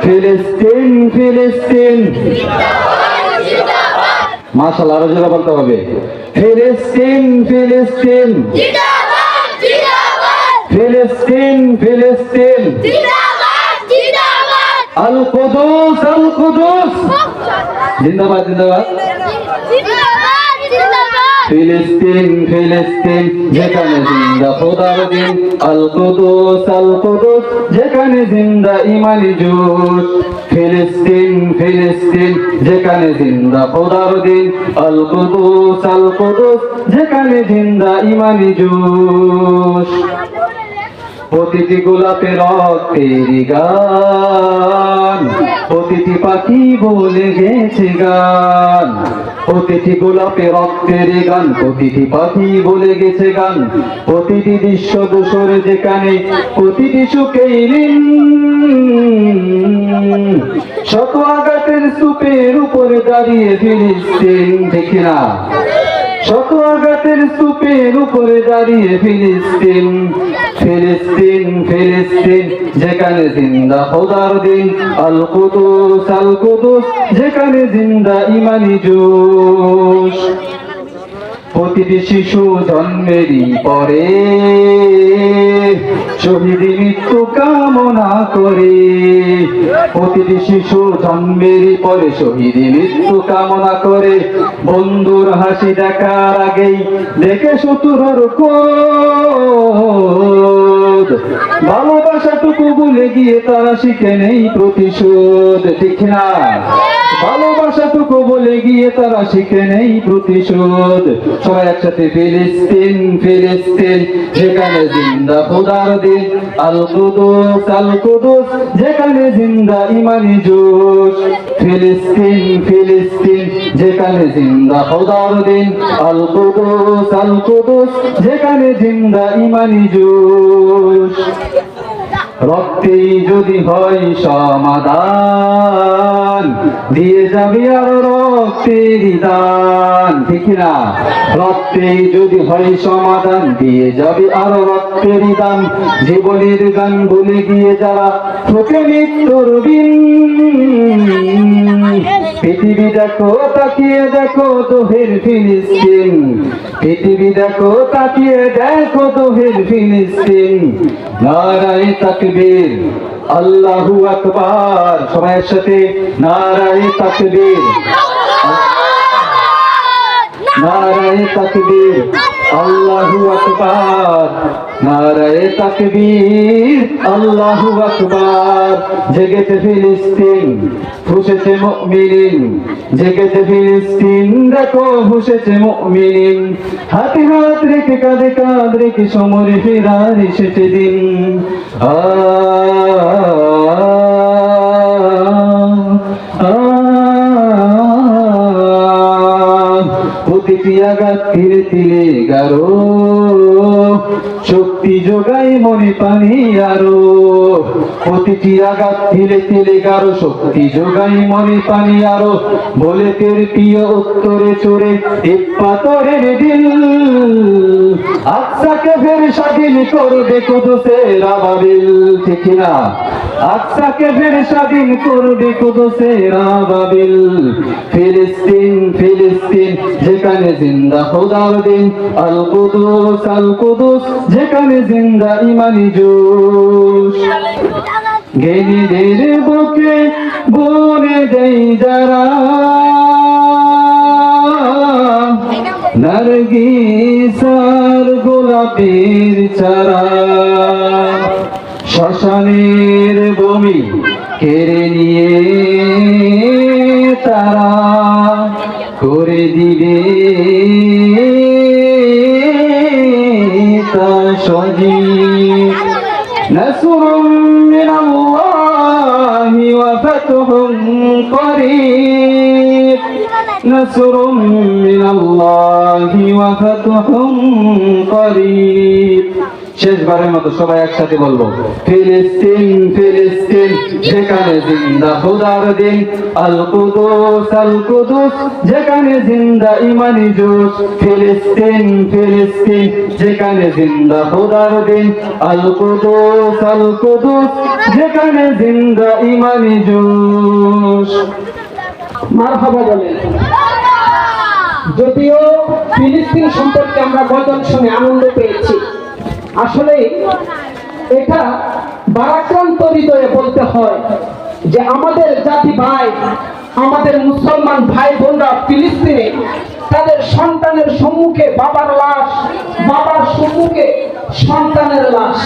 ফিলিস্তিন ফিলিস্তিন মাশাআল্লাহ, আরো জোরে বলতে হবে। ফিলিস্তিন ফিলিস্তিন ফিলিস্তিন ফিলিস্তিন আল কুদুস আল কুদুস জিন্দাবাদ জিন্দাবাদ। ফিলিস্তিন ফিলিস্তিন যেখানে জিন্দা খোদার দিন, আল কুদুস যেখানে জিন্দা ইমানি জোশ। ফিলিস্তিন ফিলিস্তিন যেখানে জিন্দা খোদার দিন, আল কুদুস যেখানে জিন্দা ইমানি জোশ। প্রতিটি গোলাপে রক্তের গান, প্রতিটি পাখি বলে গেছে গান। প্রতিটি গোলাপে রক্তের গান, প্রতিটি পাখি বলে গেছে গান। প্রতিটি দৃশ্য দূষর যেখানে, প্রতিটি সুখেই ঋণ। শত আঘাতের স্তূপের উপরে দাঁড়িয়ে ফিলিস্তিন, দেখি না শত আঘাতের স্তূপের উপরে দাঁড়িয়ে ফিলিস্তিন। ফিলিস্তিন ফিলিস্তিন যেখানে জিন্দা খোদার দিন, আল কুদুস যেখানে জিন্দা ইমানি জোশ। প্রতিটি শিশু জন্মেরই পরে শহীদি মৃত্যু কামনা করে। প্রতিটি শিশু জন্মেরই পরে শহীদি মৃত্যু কামনা করে। বন্ধুর হাসি দেখার আগেই দেখে শত্রুর ক্রোধ। ভালোবাসাটুকু ভুলে গিয়ে তারা শিখে নেই প্রতিশোধ, ঠিক না? ভালোবাসাটুকু বলে গিয়ে তারা শিখে নেই প্রতিশোধ। সবাই একসাথে। ফিলিস্তিন ফিলিস্তিন যেখানে জিন্দা খোদার দিন, আল কুদুস যেখানে জিন্দা ইমানি জোশ। ফিলিস্তিন ফিলিস্তিন যেখানে জিন্দা খোদার দিন, আল কুদুস যেখানে জিন্দা ইমানি জোশ। রক্তেই যদি হয় সমাধান, দিয়ে যাবি আরো রক্তের দান, ঠিক না? রক্তেই যদি হয় সমাধান, দিয়ে যাবি আরো রক্তের দান। জীবনের গান ভুলে গিয়ে যারা ঠকে মৃত্যুর বিন। পৃথিবী দেখো তাকিয়ে দেখো দোহের ফিলিস্তিন, পৃথিবী দেখো তাকিয়ে দেখো দোহের ফিলিস্তিন। নারায়ে তাকবীর, আল্লাহু আকবার। সবাই একসাথে। নারায়ে তাকবীর, নারায়ে তাকবীর, আল্লাহু আকবার। নারায়ে তাকবীর, আল্লাহু আকবার। জেগেছে ফিলিস্তিন, ফুঁসেছে মুমিনিন। জেগেছে ফিলিস্তিন, দেখো ফুঁসেছে মুমিনিন। হাতে হাত রেখে কাঁধে কাঁধ রেখে সমরে ফেরার এসেছে দিন। প্রতিটি আঘাত ধীরে ধীরে গারো, শক্তি যোগাই মনে পানি আরো। প্রতিটি আঘাত ধীরে ধীরে গারো, শক্তি যোগাই মনে পানি আরো। বলে তের প্রিয় উত্তরে চড়ে এক পাথরের দিল। আকসাকে ফের স্বাধীন করবে কুদুসের আবাবিল, ঠিক না? আকসাকে ফের স্বাধীন করবে কুদুসের আবাবিল। ফিলিস্তিন ফিলিস্তিন যেখানে জিন্দা খোদার দিন, আল কুদুস যেখানে জিন্দা ইমানি জোশ। জ্ঞানীদের বুকে বনে দেই যারা, নারগিস আর গোলাপের চারা। শ্মশানের ভূমি কেড়ে নিয়ে তারা করে দিবে তা সজীব। নাসরুম মিনাল্লাহি ওয়া ফাতহুন করিব, নাসরুম মিনাল্লাহি ওয়া ফাতহুম করিব। শেষবারের মতো সবাই একসাথে বলবো, ফিলিস্তিন ফিলিস্তিন যেখানে জিন্দা খোদার দিন, আল কুদুস যেখানে জিন্দা ইমানি জোশ, ফিলিস্তিন ফিলিস্তিন যেখানে জিন্দা খোদার দিন, আল কুদুস যেখানে জিন্দা ইমানি জোশ। মারহাবা বলেন। যদিও ফিলিস্তিন সম্পর্কে আমরা গজল শুনে আনন্দ পেয়েছি, আসলে এটা ভারাক্রান্ত হৃদয়ে বলতে হয় যে আমাদের জাতি ভাই, আমাদের মুসলমান ভাই বোনরা ফিলিস্তিনে তাদের সন্তানের সম্মুখে বাবার লাশ, বাবার সম্মুখে সন্তানের লাশ।